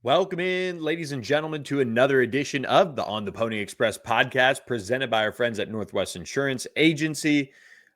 Welcome in, ladies and gentlemen, to another edition of the On the Pony Express podcast presented by our friends at Northwest Insurance Agency.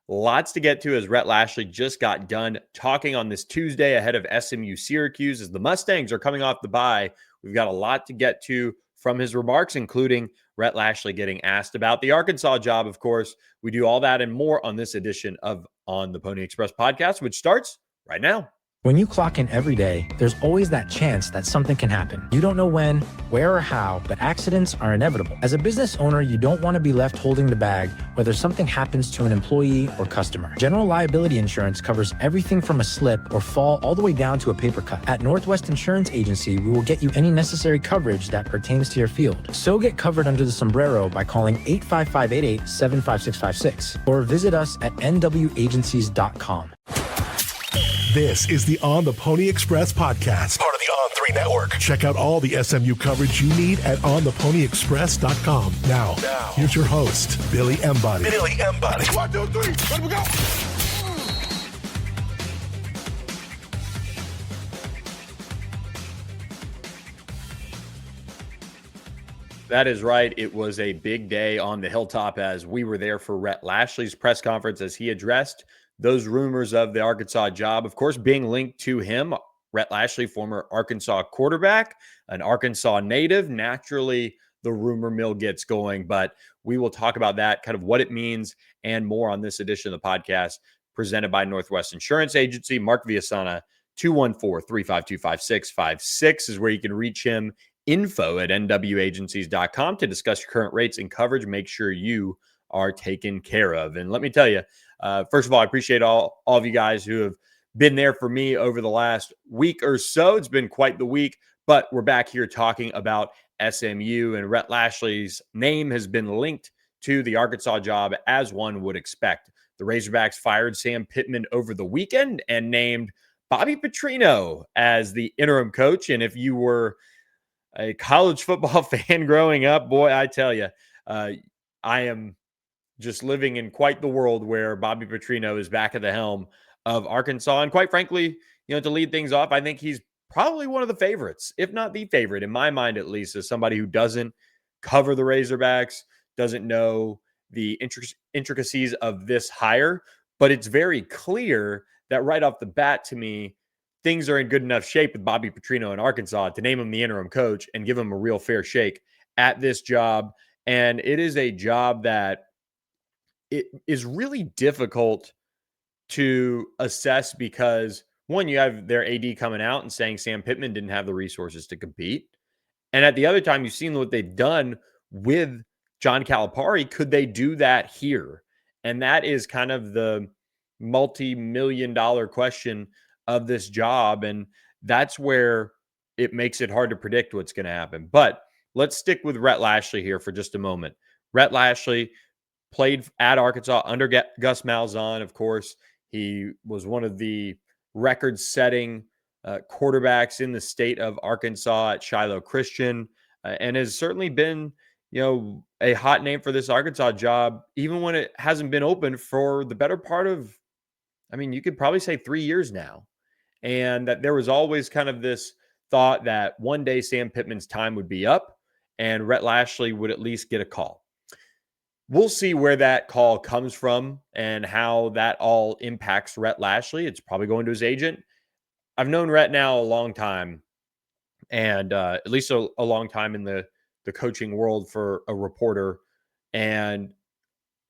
Lots to get to as Rhett Lashlee just got done talking on this Tuesday ahead of SMU Syracuse as the Mustangs are coming off the bye. We've got a lot to get to from his remarks, including Rhett Lashlee getting asked about the Arkansas job, of course. We do all that and more on this edition of On the Pony Express podcast, which starts right now. When you clock in every day, there's always that chance that something can happen. You don't know when, where, or how, but accidents are inevitable. As a business owner, you don't want to be left holding the bag whether something happens to an employee or customer. General liability insurance covers everything from a slip or fall all the way down to a paper cut. At Northwest Insurance Agency, we will get you any necessary coverage that pertains to your field. So get covered under the sombrero by calling 855-88-75656 or visit us at nwagencies.com. This is the On the Pony Express podcast, part of the On3 network. Check out all the SMU coverage you need at ontheponyexpress.com. Now, here's your host, Billy Embody. 1, 2, 3, let me go. That is right. It was a big day on the hilltop as we were there for Rhett Lashlee's press conference as he addressed those rumors of the Arkansas job, of course, being linked to him. Rhett Lashlee, former Arkansas quarterback, an Arkansas native. Naturally, the rumor mill gets going, but we will talk about that, kind of what it means and more on this edition of the podcast presented by Northwest Insurance Agency. Mark Villasana, 214-352-5656 is where you can reach him. Info at nwagencies.com to discuss your current rates and coverage. Make sure you are taken care of. And let me tell you, first of all, I appreciate all of you guys who have been there for me over the last week or so. It's been quite the week, but we're back here talking about SMU, and Rhett Lashlee's name has been linked to the Arkansas job as one would expect. The Razorbacks fired Sam Pittman over the weekend and named Bobby Petrino as the interim coach. And if you were a college football fan growing up, boy, I tell you, I am just living in quite the world where Bobby Petrino is back at the helm of Arkansas. And quite frankly, to lead things off, I think he's probably one of the favorites, if not the favorite, in my mind at least, as somebody who doesn't cover the Razorbacks, doesn't know the intricacies of this hire. But it's very clear that right off the bat, to me, things are in good enough shape with Bobby Petrino in Arkansas to name him the interim coach and give him a real fair shake at this job. And it is a job that it is really difficult to assess because, one, you have their AD coming out and saying Sam Pittman didn't have the resources to compete. And at the other time, you've seen what they've done with John Calipari. Could they do that here? And that is kind of the multi-million-dollar question of this job. And that's where it makes it hard to predict what's going to happen. But let's stick with Rhett Lashlee here for just a moment. Rhett Lashlee played at Arkansas under Gus Malzahn, of course. He was one of the record-setting quarterbacks in the state of Arkansas at Shiloh Christian, and has certainly been, a hot name for this Arkansas job, even when it hasn't been open for the better part of, you could probably say 3 years now. And that there was always kind of this thought that one day Sam Pittman's time would be up and Rhett Lashlee would at least get a call. We'll see where that call comes from and how that all impacts Rhett Lashlee. It's probably going to his agent. I've known Rhett now a long time, and at least a long time in the coaching world for a reporter. And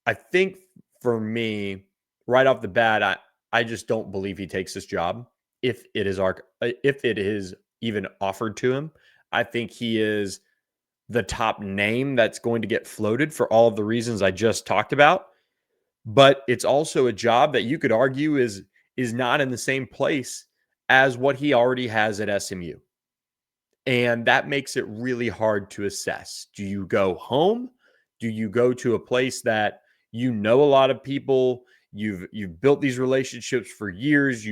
I think for me, right off the bat, I just don't believe he takes this job if it is even offered to him. I think he is the top name that's going to get floated for all of the reasons I just talked about. But it's also a job that you could argue is not in the same place as what he already has at SMU. And that makes it really hard to assess. Do you go home? Do you go to a place that a lot of people, you've built these relationships for years,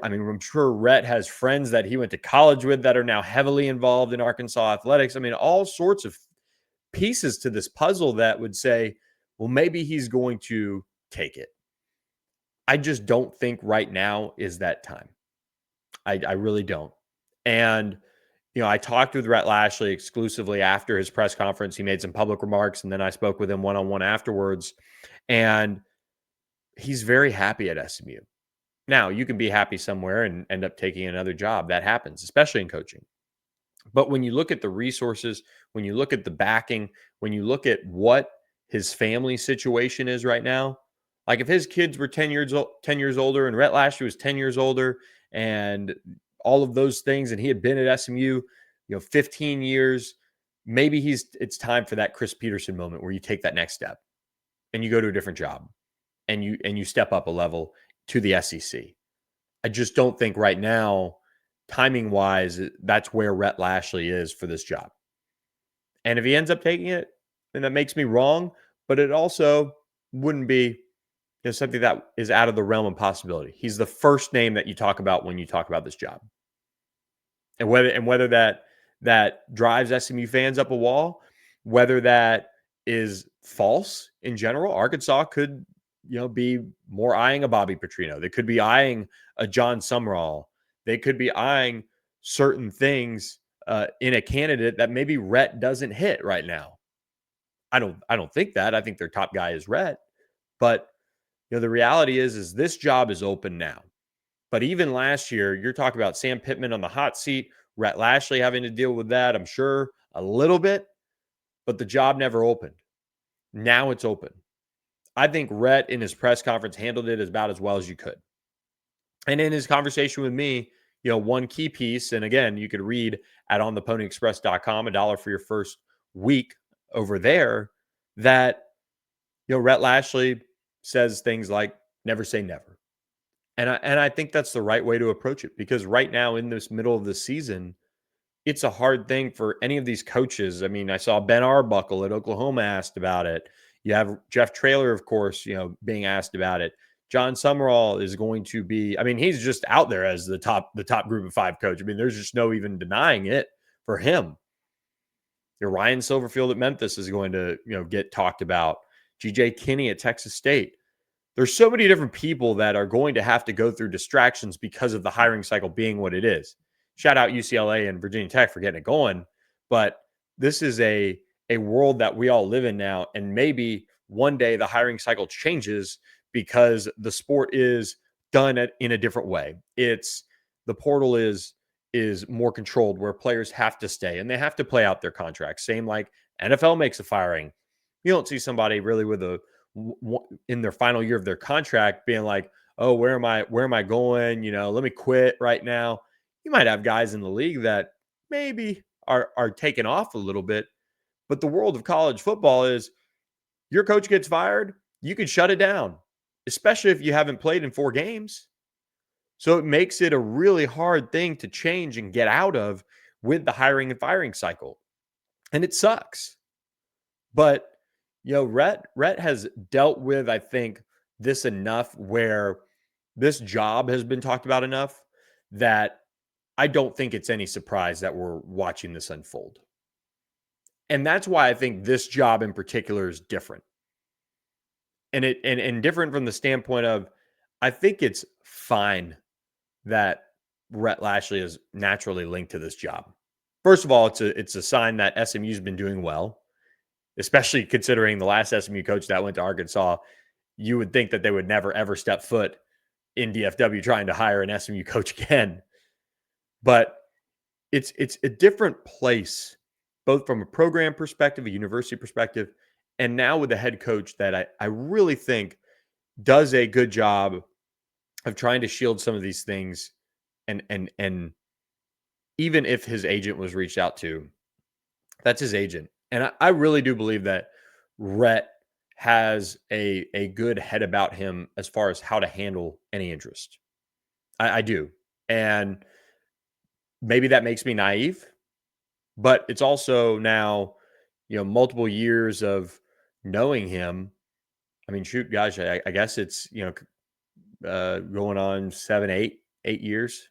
I'm sure Rhett has friends that he went to college with that are now heavily involved in Arkansas athletics. All sorts of pieces to this puzzle that would say, well, maybe he's going to take it. I just don't think right now is that time. I really don't. And, I talked with Rhett Lashlee exclusively after his press conference. He made some public remarks, and then I spoke with him one-on-one afterwards. And he's very happy at SMU. Now, you can be happy somewhere and end up taking another job. That happens, especially in coaching. But when you look at the resources, when you look at the backing, when you look at what his family situation is right now, like if his kids were 10 years older and Rhett Lashlee was 10 years older and all of those things, and he had been at SMU, 15 years, maybe it's time for that Chris Peterson moment where you take that next step and you go to a different job and you step up a level to the SEC. I just don't think right now, timing wise, that's where Rhett Lashlee is for this job. And if he ends up taking it, then that makes me wrong, but it also wouldn't be something that is out of the realm of possibility. He's the first name that you talk about when you talk about this job. And whether that drives SMU fans up a wall, whether that is false in general, Arkansas could be more eyeing a Bobby Petrino. They could be eyeing a John Sumrall. They could be eyeing certain things in a candidate that maybe Rhett doesn't hit right now. I don't think that. I think their top guy is Rhett. But the reality is this job is open now. But even last year, you're talking about Sam Pittman on the hot seat, Rhett Lashlee having to deal with that, I'm sure, a little bit. But the job never opened. Now it's open. I think Rhett in his press conference handled it about as well as you could. And in his conversation with me, one key piece, and again, you could read at ontheponyexpress.com, $1 for your first week over there, that, Rhett Lashlee says things like, never say never. And I think that's the right way to approach it, because right now in this middle of the season, it's a hard thing for any of these coaches. I mean, I saw Ben Arbuckle at Oklahoma asked about it. You have Jeff Traylor, of course, being asked about it. John Sumrall is going to be, I mean, he's just out there as the top group of 5 coach. I mean, there's just no even denying it for him. Ryan Silverfield at Memphis is going to, get talked about. GJ Kinney at Texas State. There's so many different people that are going to have to go through distractions because of the hiring cycle being what it is. Shout out UCLA and Virginia Tech for getting it going. But this is a world that we all live in now. And maybe one day the hiring cycle changes because the sport is done in a different way. The portal is more controlled, where players have to stay and they have to play out their contracts. Same like NFL makes a firing. You don't see somebody really with in their final year of their contract being like, oh, where am I going? Let me quit right now. You might have guys in the league that maybe are taken off a little bit, but the world of college football is your coach gets fired, you can shut it down, especially if you haven't played in 4 games. So it makes it a really hard thing to change and get out of with the hiring and firing cycle. And it sucks. But, Rhett has dealt with, I think, this enough where this job has been talked about enough that I don't think it's any surprise that we're watching this unfold. And that's why I think this job in particular is different. And different from the standpoint of, I think it's fine that Rhett Lashlee is naturally linked to this job. First of all, it's a sign that SMU's been doing well, especially considering the last SMU coach that went to Arkansas. You would think that they would never, ever step foot in DFW trying to hire an SMU coach again. But it's a different place, both from a program perspective, a university perspective, and now with a head coach that I really think does a good job of trying to shield some of these things. And even if his agent was reached out to, that's his agent. And I really do believe that Rhett has a good head about him as far as how to handle any interest. I do. And maybe that makes me naive, but it's also now, multiple years of knowing him. I mean, shoot, gosh, I guess it's, going on 8 years.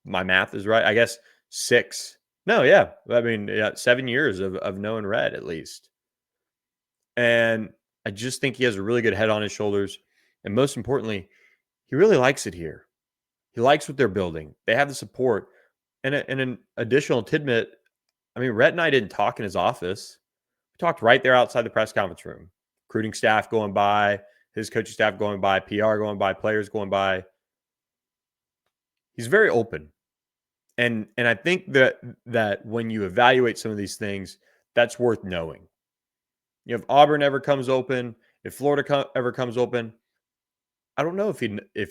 My math is right. I guess 6. No, yeah. I mean, 7 years of knowing Rhett at least. And I just think he has a really good head on his shoulders. And most importantly, he really likes it here. He likes what they're building. They have the support. and an additional tidbit, I mean, Rhett and I didn't talk in his office. We talked right there outside the press conference room. Recruiting staff going by, his coaching staff going by, PR going by, players going by. He's very open. And I think that when you evaluate some of these things, that's worth knowing. You know, if Auburn ever comes open, if Florida ever comes open, I don't know if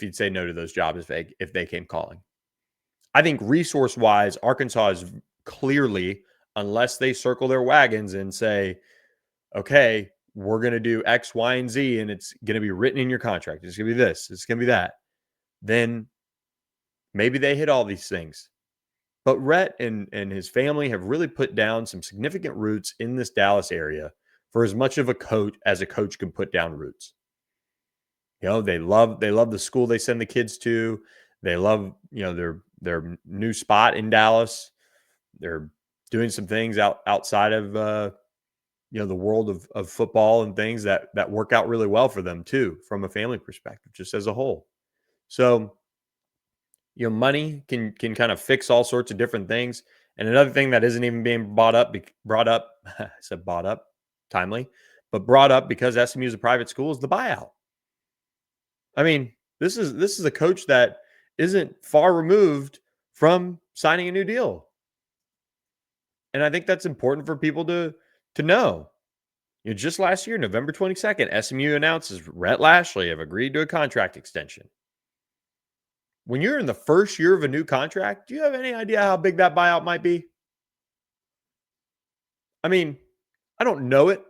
he'd say no to those jobs if they came calling. I think resource-wise, Arkansas is clearly, unless they circle their wagons and say, okay, we're going to do X, Y, and Z, and it's going to be written in your contract. It's going to be this. It's going to be that. Then maybe they hit all these things. But Rhett and his family have really put down some significant roots in this Dallas area for as much of a coach as a coach can put down roots. You know, they love the school they send the kids to. They love, you know, their new spot in Dallas. They're doing some things outside of you know, the world of football and things that work out really well for them too, from a family perspective, just as a whole. So, you know, money can kind of fix all sorts of different things. And another thing that isn't even being brought up, I said brought up, timely, but brought up because SMU is a private school is the buyout. I mean, this is a coach that isn't far removed from signing a new deal. And I think that's important for people to know. You know, just last year, November 22nd, SMU announces Rhett Lashlee have agreed to a contract extension. When you're in the first year of a new contract, do you have any idea how big that buyout might be? I mean, I don't know it.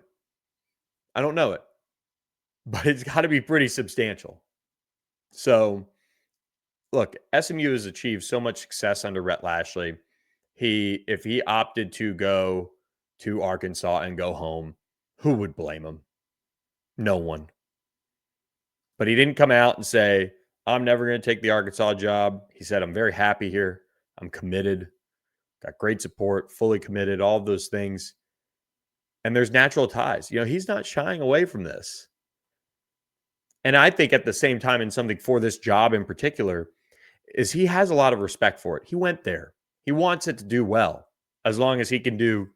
But it's got to be pretty substantial. So, look, SMU has achieved so much success under Rhett Lashlee. If he opted to go to Arkansas and go home, who would blame him? No one. But he didn't come out and say, I'm never going to take the Arkansas job. He said, I'm very happy here. I'm committed. Got great support, fully committed, all of those things. And there's natural ties. You know, he's not shying away from this. And I think at the same time, in something for this job in particular, is he has a lot of respect for it. He went there. He wants it to do well, as long as he can do,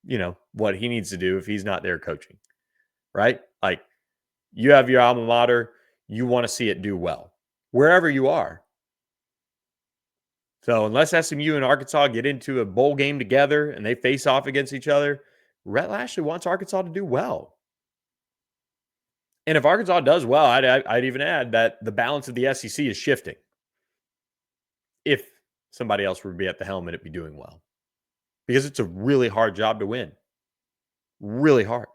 you know, what he needs to do if he's not there coaching, right? Like, you have your alma mater, you want to see it do well, wherever you are. So unless SMU and Arkansas get into a bowl game together and they face off against each other, Rhett Lashlee wants Arkansas to do well. And if Arkansas does well, I'd even add that the balance of the SEC is shifting. If somebody else would be at the helm and it'd be doing well. Because it's a really hard job to win. Really hard.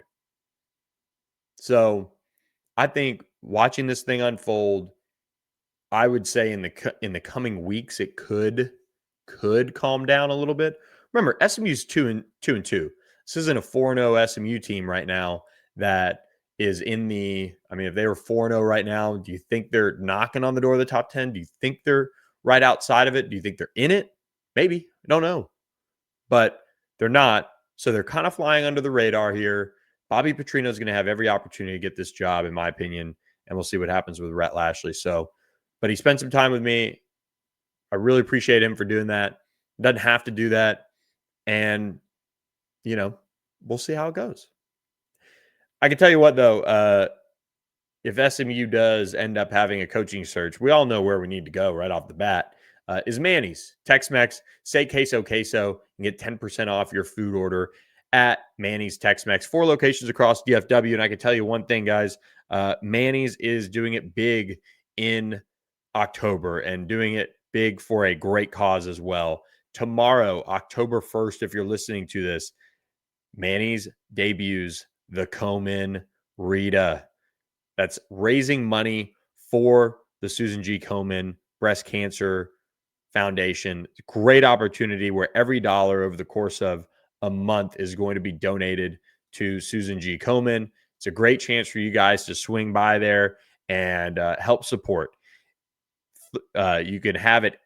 So I think watching this thing unfold, I would say in the coming weeks, it could calm down a little bit. Remember, SMU's 2-2. This isn't a 4-0 SMU team right now that is in the, I mean, if they were 4-0 right now, do you think they're knocking on the door of the top 10? Do you think they're right outside of it? Do you think they're in it? Maybe. I don't know. But they're not. So they're kind of flying under the radar here. Bobby Petrino is going to have every opportunity to get this job, in my opinion. And we'll see what happens with Rhett Lashlee. So, but he spent some time with me. I really appreciate him for doing that. Doesn't have to do that. And, you know, we'll see how it goes. I can tell you what, though, if SMU does end up having a coaching search, we all know where we need to go right off the bat, is Manny's. Tex-Mex, say queso, and get 10% off your food order at Manny's Tex-Mex. 4 locations across DFW. And I can tell you one thing, guys, Manny's is doing it big in October and doing it big for a great cause as well. Tomorrow, October 1st, if you're listening to this, Manny's debuts the Komen Rita. That's raising money for the Susan G. Komen Breast Cancer Foundation. Great opportunity where every dollar over the course of a month is going to be donated to Susan G. Komen. It's a great chance for you guys to swing by there and help support. You can have it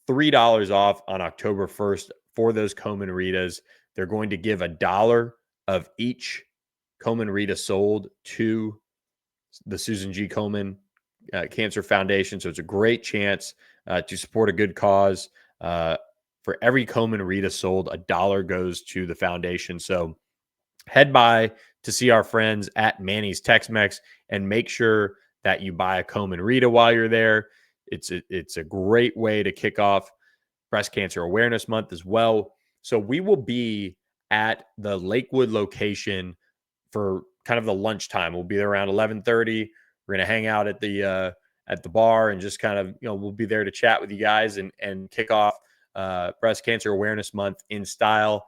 $3 off on October 1st for those Komen Ritas. They're going to give $1 of each Komen Rita sold to the Susan G. Komen Cancer Foundation. So it's a great chance to support a good cause. For every Komen Rita sold, $1 goes to the foundation. So head by to see our friends at Manny's Tex-Mex and make sure that you buy a Komen Rita while you're there. It's a great way to kick off Breast Cancer Awareness Month as well. So we will be at the Lakewood location for kind of the lunchtime. We'll be there around 11:30. We're going to hang out at the bar and just kind of, we'll be there to chat with you guys and kick off Breast Cancer Awareness Month in style.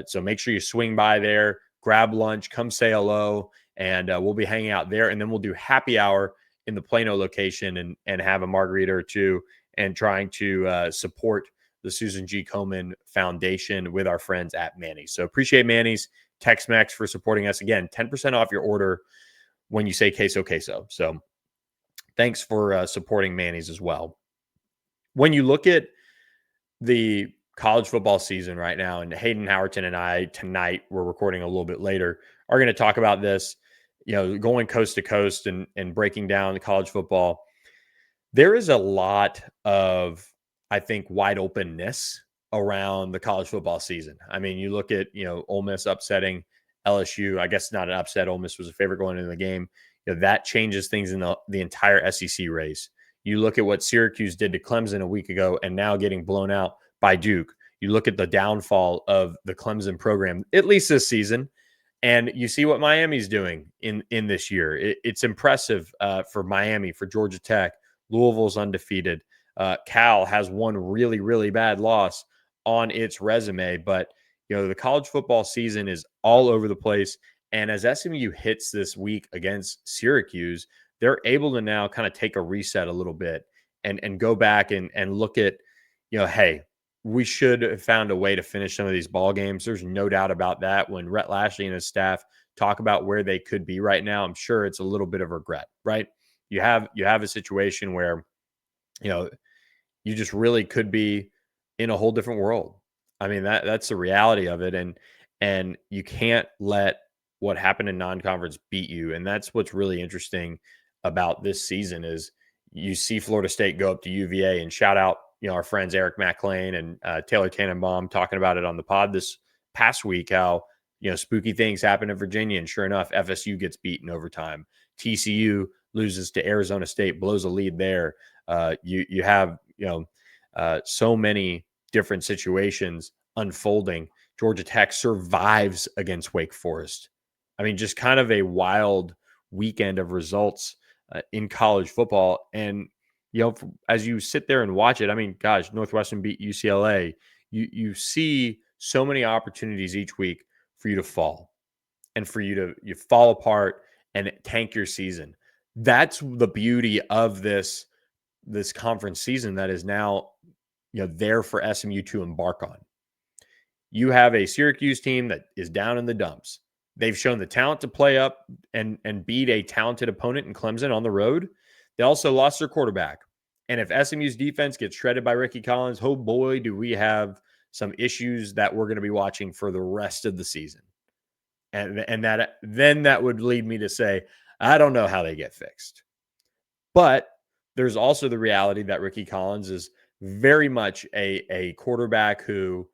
So make sure you swing by there, grab lunch, come say hello, and we'll be hanging out there. And then we'll do happy hour in the Plano location and have a margarita or two and trying to support the Susan G. Komen Foundation with our friends at Manny's. So appreciate Manny's Tex-Mex for supporting us. Again, 10% off your order when you say queso queso. So thanks for supporting Manny's as well. When you look at the college football season right now, and Hayden Howerton and I tonight, we're recording a little bit later, are going to talk about this, going coast to coast and breaking down the college football. There is a lot of, I think, wide openness around the college football season. I mean, you look at, Ole Miss upsetting LSU. I guess not an upset. Ole Miss was a favorite going into the game. That changes things in the entire SEC race. You look at what Syracuse did to Clemson a week ago and now getting blown out by Duke. You look at the downfall of the Clemson program, at least this season, and you see what Miami's doing in this year. It's impressive for Miami, for Georgia Tech. Louisville's undefeated. Cal has one really, really bad loss on its resume, but the college football season is all over the place. And as SMU hits this week against Syracuse, they're able to now kind of take a reset a little bit and go back and look at, hey, we should have found a way to finish some of these ball games. There's no doubt about that. When Rhett Lashlee and his staff talk about where they could be right now, I'm sure it's a little bit of regret, right? You have a situation where, you just really could be in a whole different world. I mean, that's the reality of it. And you can't let what happened in non-conference beat you. And that's what's really interesting about this season is you see Florida State go up to UVA, and shout out, our friends Eric McLean and Taylor Tannenbaum talking about it on the pod this past week, how, spooky things happen in Virginia. And sure enough, FSU gets beaten overtime. TCU loses to Arizona State, blows a lead there. You have, so many different situations unfolding. Georgia Tech survives against Wake Forest. I mean, just kind of a wild weekend of results in college football. And, as you sit there and watch it, I mean, gosh, Northwestern beat UCLA. You see so many opportunities each week for you to fall and for you fall apart and tank your season. That's the beauty of this conference season that is now, there for SMU to embark on. You have a Syracuse team that is down in the dumps. They've shown the talent to play up and beat a talented opponent in Clemson on the road. They also lost their quarterback. And if SMU's defense gets shredded by Ricky Collins, oh boy, do we have some issues that we're going to be watching for the rest of the season. And that would lead me to say, I don't know how they get fixed. But there's also the reality that Ricky Collins is very much a quarterback who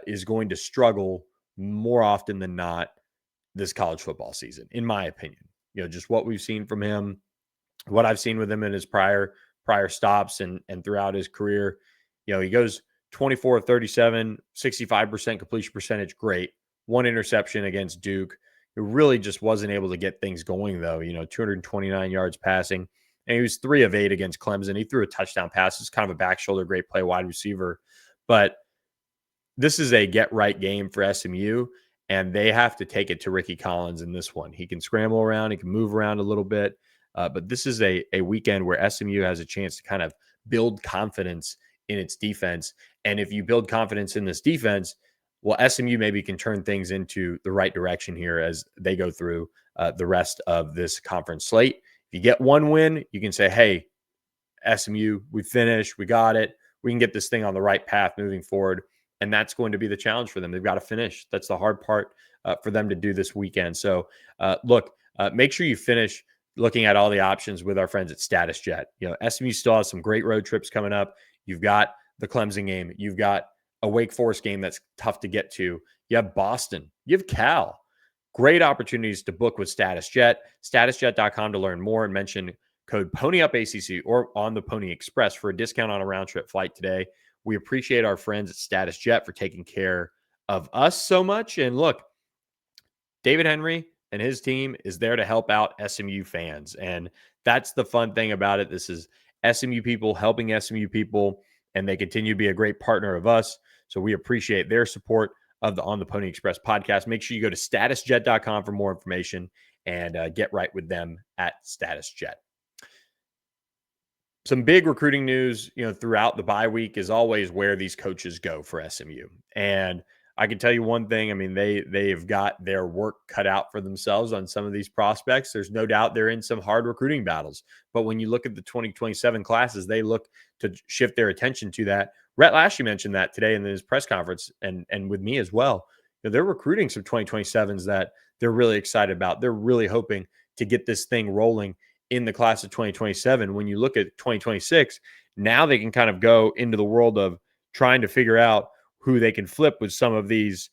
is going to struggle more often than not this college football season, in my opinion. Just what we've seen from him, what I've seen with him in his prior stops and throughout his career. He goes 24 of 37, 65% completion percentage, great. One interception against Duke. He really just wasn't able to get things going, though. 229 yards passing. And he was 3 of 8 against Clemson. He threw a touchdown pass. It's kind of a back shoulder, great play, wide receiver. But this is a get-right game for SMU, and they have to take it to Ricky Collins in this one. He can scramble around. He can move around a little bit. But this is a weekend where SMU has a chance to kind of build confidence in its defense. And if you build confidence in this defense, well, SMU maybe can turn things into the right direction here as they go through the rest of this conference slate. If you get one win, you can say, hey, SMU, we finished, we got it. We can get this thing on the right path moving forward. And that's going to be the challenge for them. They've got to finish. That's the hard part for them to do this weekend. So make sure you finish looking at all the options with our friends at Status Jet. SMU still has some great road trips coming up. You've got the Clemson game. You've got a Wake Forest game that's tough to get to. You have Boston. You have Cal. Great opportunities to book with StatusJet. StatusJet.com to learn more and mention code PonyUpACC or on the Pony Express for a discount on a round trip flight today. We appreciate our friends at StatusJet for taking care of us so much. And look, David Henry and his team is there to help out SMU fans. And that's the fun thing about it. This is SMU people helping SMU people, and they continue to be a great partner of us. So we appreciate their support of the On the Pony Express podcast. Make sure you go to statusjet.com for more information and get right with them at StatusJet. Some big recruiting news, throughout the bye week is always where these coaches go for SMU. And I can tell you one thing. I mean, they have got their work cut out for themselves on some of these prospects. There's no doubt they're in some hard recruiting battles. But when you look at the 2027 classes, they look to shift their attention to that. Rhett Lashlee mentioned that today in his press conference and with me as well. They're recruiting some 2027s that they're really excited about. They're really hoping to get this thing rolling in the class of 2027. When you look at 2026, now they can kind of go into the world of trying to figure out who they can flip with some of these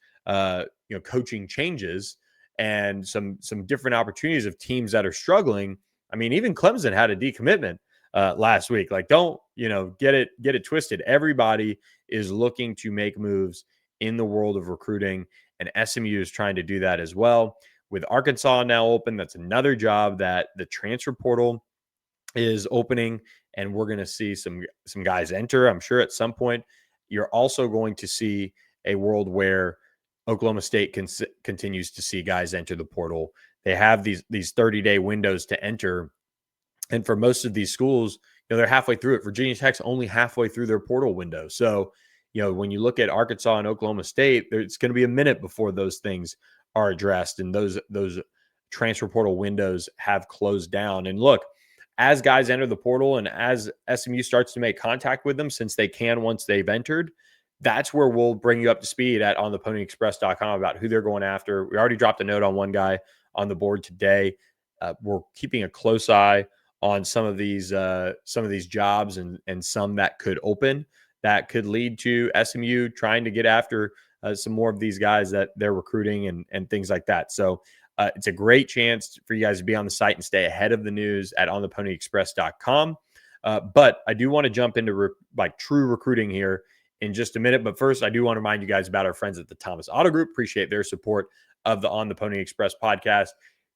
coaching changes and some different opportunities of teams that are struggling. I mean, even Clemson had a decommitment last week. Like, don't get it twisted. Everybody is looking to make moves in the world of recruiting, and SMU is trying to do that as well. With Arkansas now open, that's another job that the transfer portal is opening, and we're going to see some guys enter, I'm sure, at some point. You're also going to see a world where Oklahoma State continues to see guys enter the portal. They have these 30-day windows to enter. And for most of these schools, they're halfway through it. Virginia Tech's only halfway through their portal window. So, when you look at Arkansas and Oklahoma State, it's going to be a minute before those things are addressed and those transfer portal windows have closed down. And look, as guys enter the portal and as SMU starts to make contact with them, since they can once they've entered, that's where we'll bring you up to speed at ontheponyexpress.com about who they're going after. We already dropped a note on one guy on the board today. We're keeping a close eye on some of these jobs and some that could open that could lead to SMU trying to get after some more of these guys that they're recruiting and things like that. So it's a great chance for you guys to be on the site and stay ahead of the news at ontheponyexpress.com. But I do want to jump into true recruiting here in just a minute. But first, I do want to remind you guys about our friends at the Thomas Auto Group. Appreciate their support of the On the Pony Express podcast.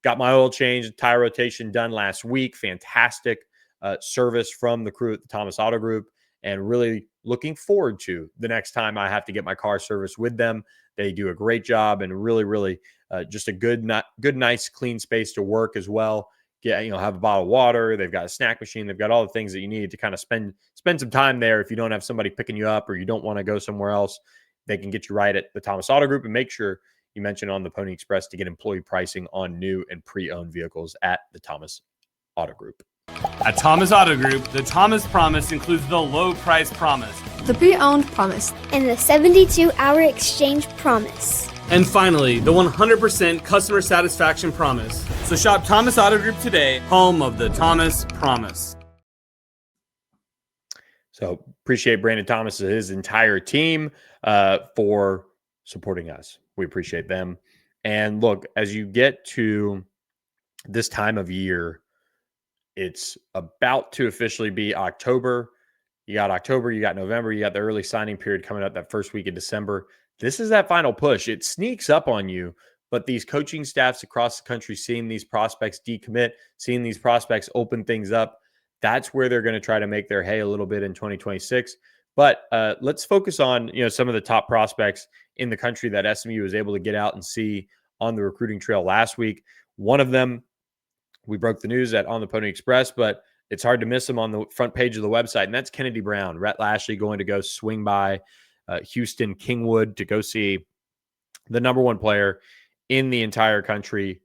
Got my oil change, tire rotation done last week. Fantastic service from the crew at the Thomas Auto Group, and really looking forward to the next time I have to get my car serviced with them. They do a great job and really just a good, nice, clean space to work as well. Have a bottle of water. They've got a snack machine. They've got all the things that you need to kind of spend some time there. If you don't have somebody picking you up or you don't want to go somewhere else, they can get you right at the Thomas Auto Group. And make sure you mention on the Pony Express to get employee pricing on new and pre-owned vehicles at the Thomas Auto Group. At Thomas Auto Group, the Thomas Promise includes the low price promise, the pre-owned promise, and the 72-hour exchange promise. And finally, the 100% customer satisfaction promise. So shop Thomas Auto Group today, home of the Thomas Promise. So appreciate Brandon Thomas and his entire team for supporting us. We appreciate them. And look, as you get to this time of year, it's about to officially be October. You got October, you got November, you got the early signing period coming up that first week of December. This is that final push. It sneaks up on you, but these coaching staffs across the country seeing these prospects decommit, seeing these prospects open things up, that's where they're going to try to make their hay a little bit in 2026. But let's focus on some of the top prospects in the country that SMU was able to get out and see on the recruiting trail last week. One of them, we broke the news at On the Pony Express, but it's hard to miss him on the front page of the website, and that's Kennedy Brown. Rhett Lashlee going to go swing by Houston Kingwood to go see the number one player in the entire country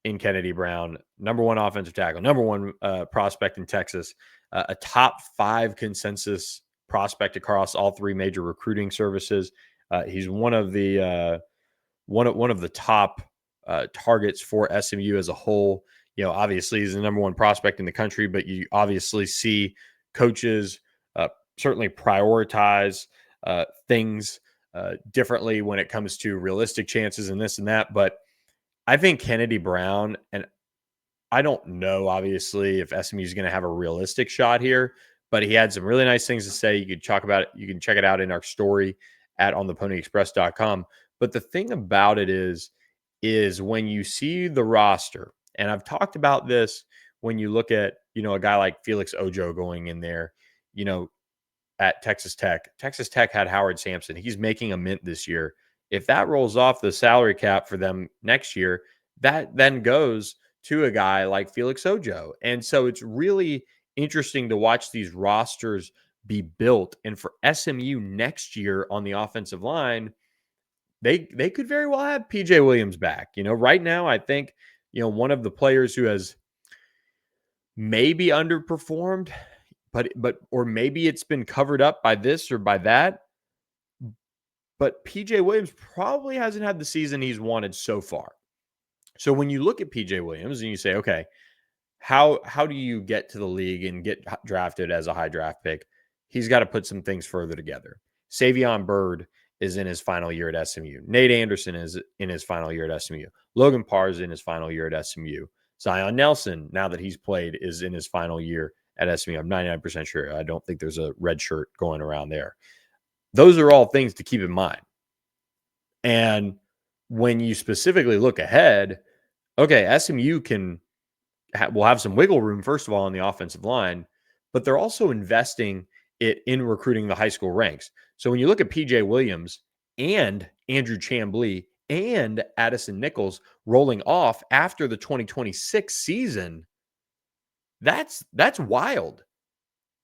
in Kennedy Brown, number one offensive tackle, number one prospect in Texas, a top 5 consensus prospect across all 3 major recruiting services. He's one of the top targets for SMU as a whole. Obviously he's the number one prospect in the country, but you obviously see coaches certainly prioritize things differently when it comes to realistic chances and this and that. But I think Kennedy Brown, and I don't know, obviously, if SMU is going to have a realistic shot here, but he had some really nice things to say. You could talk about it. You can check it out in our story at ontheponyexpress.com. But the thing about it is when you see the roster, and I've talked about this when you look at, a guy like Felix Ojo going in there, at Texas Tech. Texas Tech had Howard Sampson. He's making a mint this year. If that rolls off the salary cap for them next year, that then goes to a guy like Felix Ojo. And so it's really interesting to watch these rosters be built. And for SMU next year on the offensive line, they could very well have PJ Williams back. Right now, I think, one of the players who has maybe underperformed, but or maybe it's been covered up by this or by that. But PJ Williams probably hasn't had the season he's wanted so far. So when you look at PJ Williams and you say, okay, how do you get to the league and get drafted as a high draft pick? He's got to put some things further together. Savion Byrd is in his final year at SMU. Nate Anderson is in his final year at SMU. Logan Parr is in his final year at SMU. Zion Nelson, now that he's played, is in his final year at SMU. I'm 99% sure. I don't think there's a red shirt going around there. Those are all things to keep in mind. And when you specifically look ahead, okay, SMU will have some wiggle room, first of all, on the offensive line, but they're also investing it in recruiting the high school ranks. So when you look at PJ Williams and Andrew Chamblee and Addison Nichols rolling off after the 2026 season, that's wild.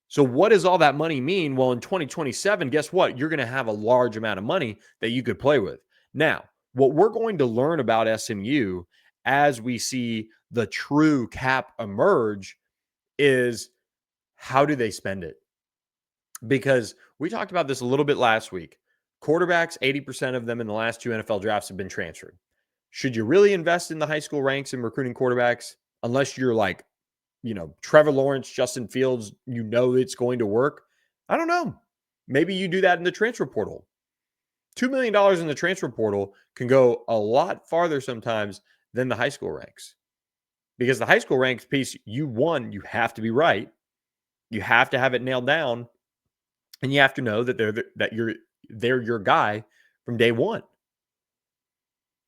So what does all that money mean? Well, in 2027, guess what? You're going to have a large amount of money that you could play with. Now, what we're going to learn about SMU as we see the true cap emerge is how do they spend it? Because we talked about this a little bit last week. Quarterbacks, 80% of them in the last 2 NFL drafts have been transferred. Should you really invest in the high school ranks in recruiting quarterbacks? Unless you're like, Trevor Lawrence, Justin Fields, it's going to work. I don't know. Maybe you do that in the transfer portal. $2 million in the transfer portal can go a lot farther sometimes than the high school ranks. Because the high school ranks piece, you have to be right. You have to have it nailed down. And you have to know that they're your guy from day one.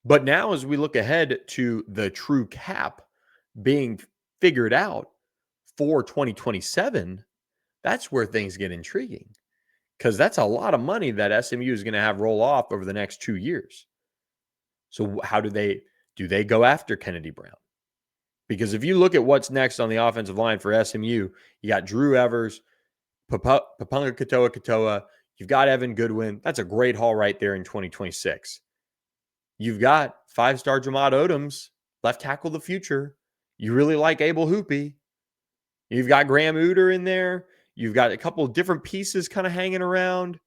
But now as we look ahead to the true cap being figured out for 2027, that's where things get intriguing. Because that's a lot of money that SMU is going to have roll off over the next 2 years. So how do they go after Kennedy Brown? Because if you look at what's next on the offensive line for SMU, you got Drew Evers, Papunga Katoa. You've got Evan Goodwin. That's a great haul right there in 2026. You've got 5-star Jamad Odoms, left tackle of the future. You really like Abel Hoopy. You've got Graham Uter in there. You've got a couple of different pieces kind of hanging around.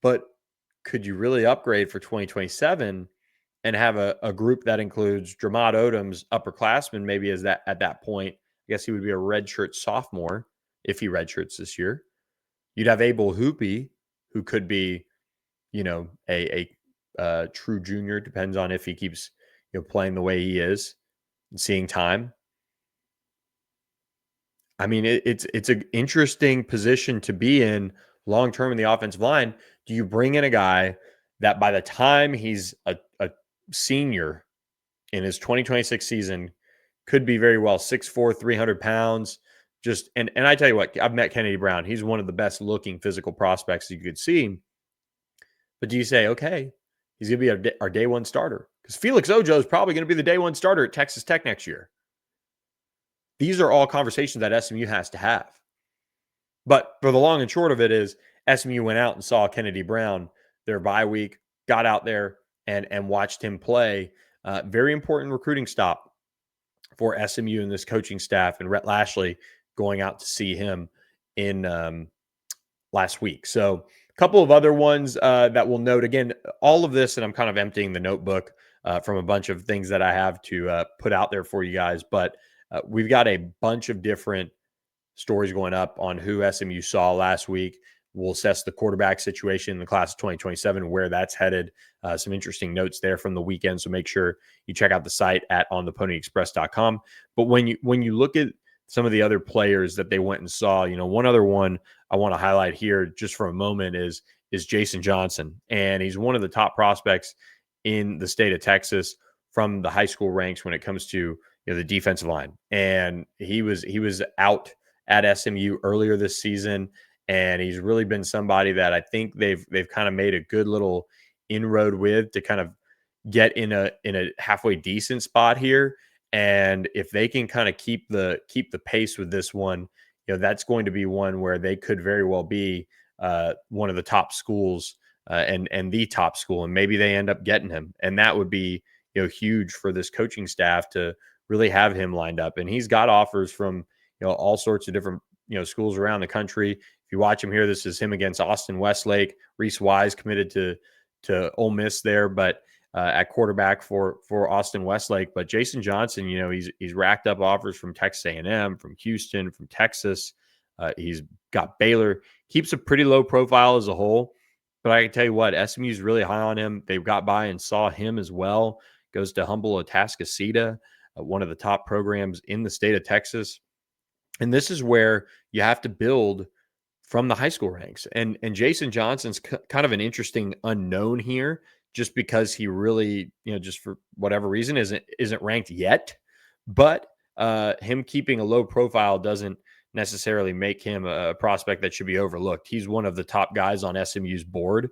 But could you really upgrade for 2027 and have a group that includes Jamad Odoms, upperclassman, maybe at that point? I guess he would be a redshirt sophomore if he redshirts this year. You'd have Abel Hoopy, who could be, a true junior. Depends on if he keeps, playing the way he is and seeing time. I mean, it's an interesting position to be in long term in the offensive line. Do you bring in a guy that by the time he's a senior in his 2026 season could be very well 6'4", 300 pounds? And I tell you what, I've met Kennedy Brown. He's one of the best looking physical prospects you could see. But do you say, okay, he's going to be our day one starter? Because Felix Ojo is probably going to be the day one starter at Texas Tech next year. These are all conversations that SMU has to have. But for the long and short of it is SMU went out and saw Kennedy Brown their bye week, got out there and watched him play. Very important recruiting stop for SMU and this coaching staff, and Rhett Lashlee going out to see him in last week. So a couple of other ones that we'll note. Again, all of this, and I'm kind of emptying the notebook from a bunch of things that I have to put out there for you guys. But we've got a bunch of different stories going up on who SMU saw last week. We'll assess the quarterback situation in the class of 2027, where that's headed. Some interesting notes there from the weekend. So make sure you check out the site at ontheponyexpress.com. But when you look at some of the other players that they went and saw, one other one I want to highlight here just for a moment is Jason Johnson. And he's one of the top prospects in the state of Texas from the high school ranks when it comes to the defensive line. And he was out at SMU earlier this season, and he's really been somebody that I think they've kind of made a good little inroad with to kind of get in a halfway decent spot here. And if they can kind of keep the pace with this one, that's going to be one where they could very well be one of the top schools and the top school, and maybe they end up getting him, and that would be huge for this coaching staff to really have him lined up. And he's got offers from all sorts of different schools around the country. If you watch him here, this is him against Austin Westlake. Reese Wise committed to Ole Miss there, but at quarterback for Austin Westlake. But Jason Johnson, he's racked up offers from Texas A&M, from Houston, from Texas. He's got Baylor. Keeps a pretty low profile as a whole, but I can tell you what, SMU is really high on him. They've got by and saw him as well. Goes to Humble Atascocita, one of the top programs in the state of Texas. And this is where you have to build from the high school ranks. And Jason Johnson's kind of an interesting unknown here, just because he really, just for whatever reason, isn't ranked yet. But him keeping a low profile doesn't necessarily make him a prospect that should be overlooked. He's one of the top guys on SMU's board.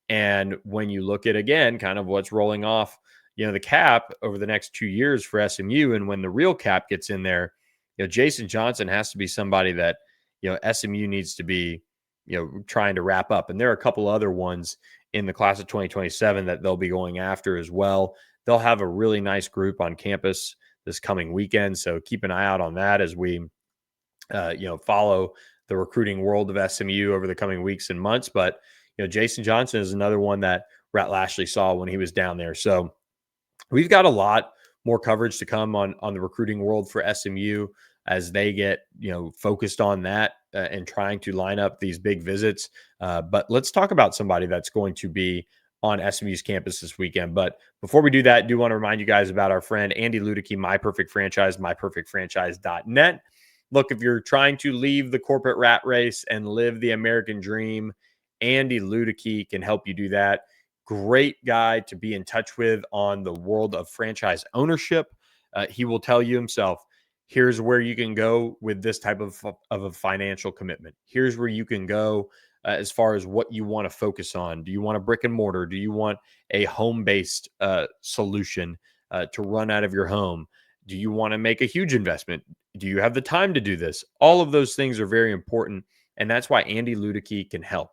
And when you look at, again, kind of what's rolling off, the cap over the next 2 years for SMU, and when the real cap gets in there, Jason Johnson has to be somebody that, SMU needs to be, trying to wrap up. And there are a couple other ones in the class of 2027 that they'll be going after as well. They'll have a really nice group on campus this coming weekend. So keep an eye out on that as we, follow the recruiting world of SMU over the coming weeks and months. But, Jason Johnson is another one that Rhett Lashlee saw when he was down there. So we've got a lot more coverage to come on the recruiting world for SMU as they get, focused on that and trying to line up these big visits. But let's talk about somebody that's going to be on SMU's campus this weekend. But before we do that, I do want to remind you guys about our friend Andy Ludicky, My Perfect Franchise, myperfectfranchise.net. Look, if you're trying to leave the corporate rat race and live the American dream, Andy Ludicky can help you do that. Great guy to be in touch with on the world of franchise ownership. He will tell you himself, here's where you can go with this type of a financial commitment. Here's where you can go as far as what you want to focus on. Do you want a brick and mortar? Do you want a home-based solution to run out of your home? Do you want to make a huge investment? Do you have the time to do this? All of those things are very important, and that's why Andy Ludicky can help.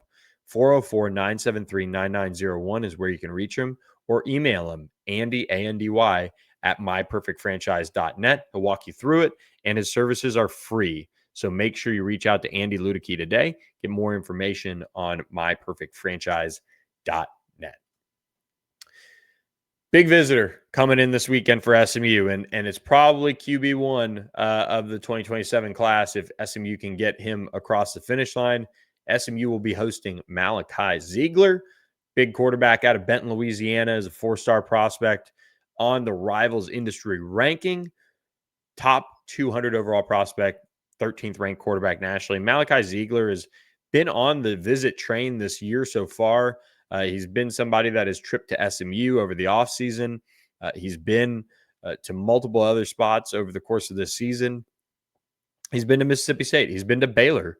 404-973-9901 is where you can reach him, or email him, Andy, A-N-D-Y, at myperfectfranchise.net. He'll walk you through it, and his services are free. So make sure you reach out to Andy Ludicky today. Get more information on myperfectfranchise.net. Big visitor coming in this weekend for SMU, and it's probably QB1 of the 2027 class if SMU can get him across the finish line. SMU will be hosting Malachi Ziegler, big quarterback out of Benton, Louisiana, is a 4-star prospect on the Rivals Industry ranking, top 200 overall prospect, 13th ranked quarterback nationally. Malachi Ziegler has been on the visit train this year so far. He's been somebody that has tripped to SMU over the offseason. He's been to multiple other spots over the course of this season. He's been to Mississippi State. He's been to Baylor.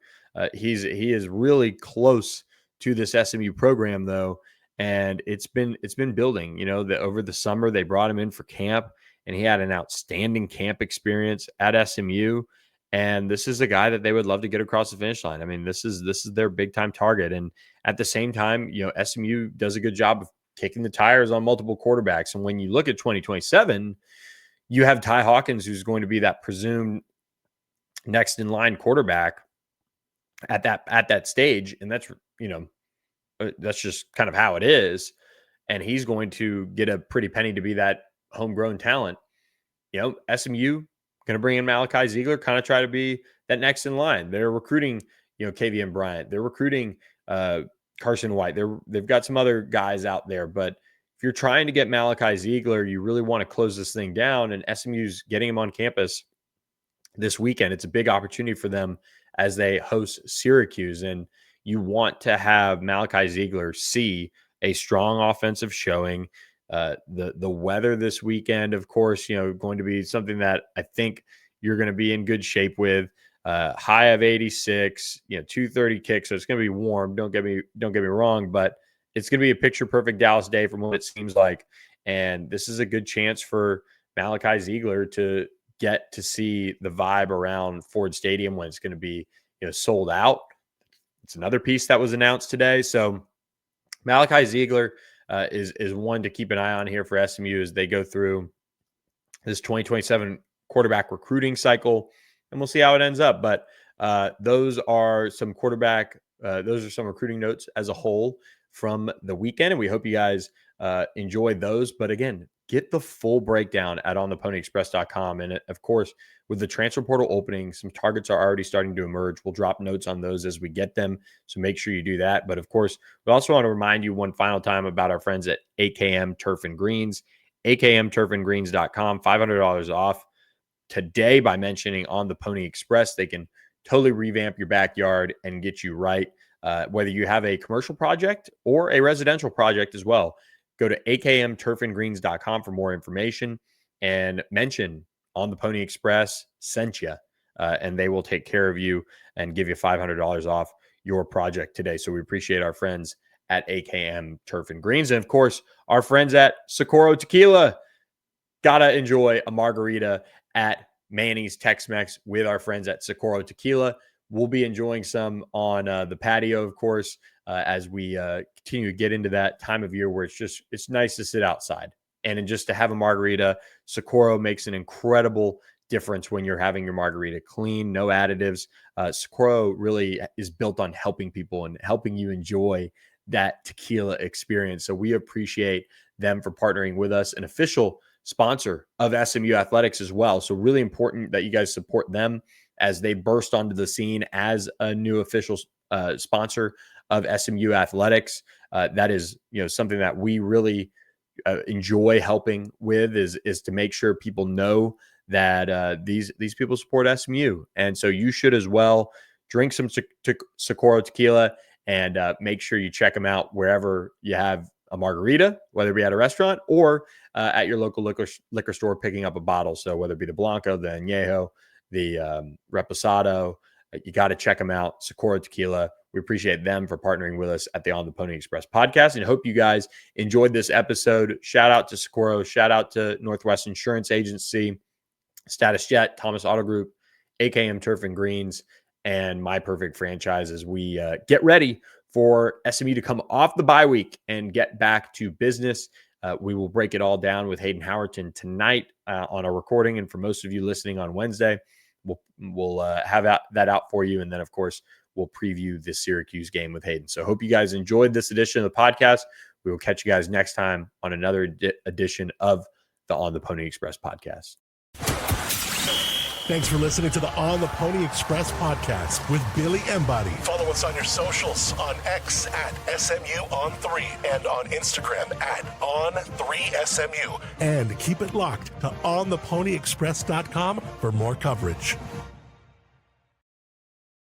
He is really close to this SMU program, though, and it's been building. Over the summer they brought him in for camp, and he had an outstanding camp experience at SMU. And this is a guy that they would love to get across the finish line. I mean, this is their big time target. And at the same time, SMU does a good job of kicking the tires on multiple quarterbacks. And when you look at 2027, you have Ty Hawkins, who's going to be that presumed next in line quarterback at that stage. And that's just kind of how it is. And he's going to get a pretty penny to be that homegrown talent. SMU going to bring in Malachi Ziegler, kind of try to be that next in line. They're recruiting, Kavian Bryant. They're recruiting Carson White. They've got some other guys out there, but if you're trying to get Malachi Ziegler, you really want to close this thing down, and SMU's getting him on campus this weekend. It's a big opportunity for them as they host Syracuse, and you want to have Malachi Ziegler see a strong offensive showing. The weather this weekend, of course, going to be something that I think you're going to be in good shape with. High of 86, 2:30 kick, so it's going to be warm. Don't get me wrong, but it's going to be a picture perfect Dallas day from what it seems like, and this is a good chance for Malachi Ziegler to get to see the vibe around Ford Stadium when it's going to be sold out. It's another piece that was announced today. So Malachi Ziegler is one to keep an eye on here for SMU as they go through this 2027 quarterback recruiting cycle, and we'll see how it ends up. But those are some recruiting notes as a whole from the weekend, and we hope you guys enjoy those. But again, get the full breakdown at ontheponyexpress.com. And of course, with the transfer portal opening, some targets are already starting to emerge. We'll drop notes on those as we get them, so make sure you do that. But of course, we also want to remind you one final time about our friends at AKM Turf and Greens, akmturfandgreens.com, $500 off today by mentioning On the Pony Express. They can totally revamp your backyard and get you right, whether you have a commercial project or a residential project as well. Go to akmturfandgreens.com for more information and mention On the Pony Express sent you, and they will take care of you and give you $500 off your project today. So we appreciate our friends at AKM Turf and Greens. And of course, our friends at Socorro Tequila. Gotta enjoy a margarita at Manny's Tex-Mex with our friends at Socorro Tequila. We'll be enjoying some on the patio, of course, as we continue to get into that time of year where it's nice to sit outside and just to have a margarita. Socorro makes an incredible difference when you're having your margarita clean, no additives. Socorro really is built on helping people and helping you enjoy that tequila experience. So we appreciate them for partnering with us, an official sponsor of SMU Athletics as well. So really important that you guys support them as they burst onto the scene as a new official sponsor of SMU Athletics. That is, something that we really enjoy helping with is to make sure people know that these people support SMU. And so you should as well. Drink some Socorro Tequila and make sure you check them out wherever you have a margarita, whether it be at a restaurant or at your local liquor store picking up a bottle. So whether it be the Blanco, the Añejo, the Reposado, you got to check them out. Socorro Tequila. We appreciate them for partnering with us at the On the Pony Express podcast, and hope you guys enjoyed this episode. Shout out to Socorro. Shout out to Northwest Insurance Agency, Status Jet, Thomas Auto Group, AKM Turf and Greens, and My Perfect Franchise as we get ready for SMU to come off the bye week and get back to business. We will break it all down with Hayden Howerton tonight on a recording. And for most of you listening on Wednesday, we'll have that out for you. And then, of course, we'll preview the Syracuse game with Hayden. So hope you guys enjoyed this edition of the podcast. We will catch you guys next time on another edition of the On the Pony Express podcast. Thanks for listening to the On the Pony Express podcast with Billy Embody. Follow us on your socials on X at SMU3 and on Instagram at On3SMU. And keep it locked to OnThePonyExpress.com for more coverage.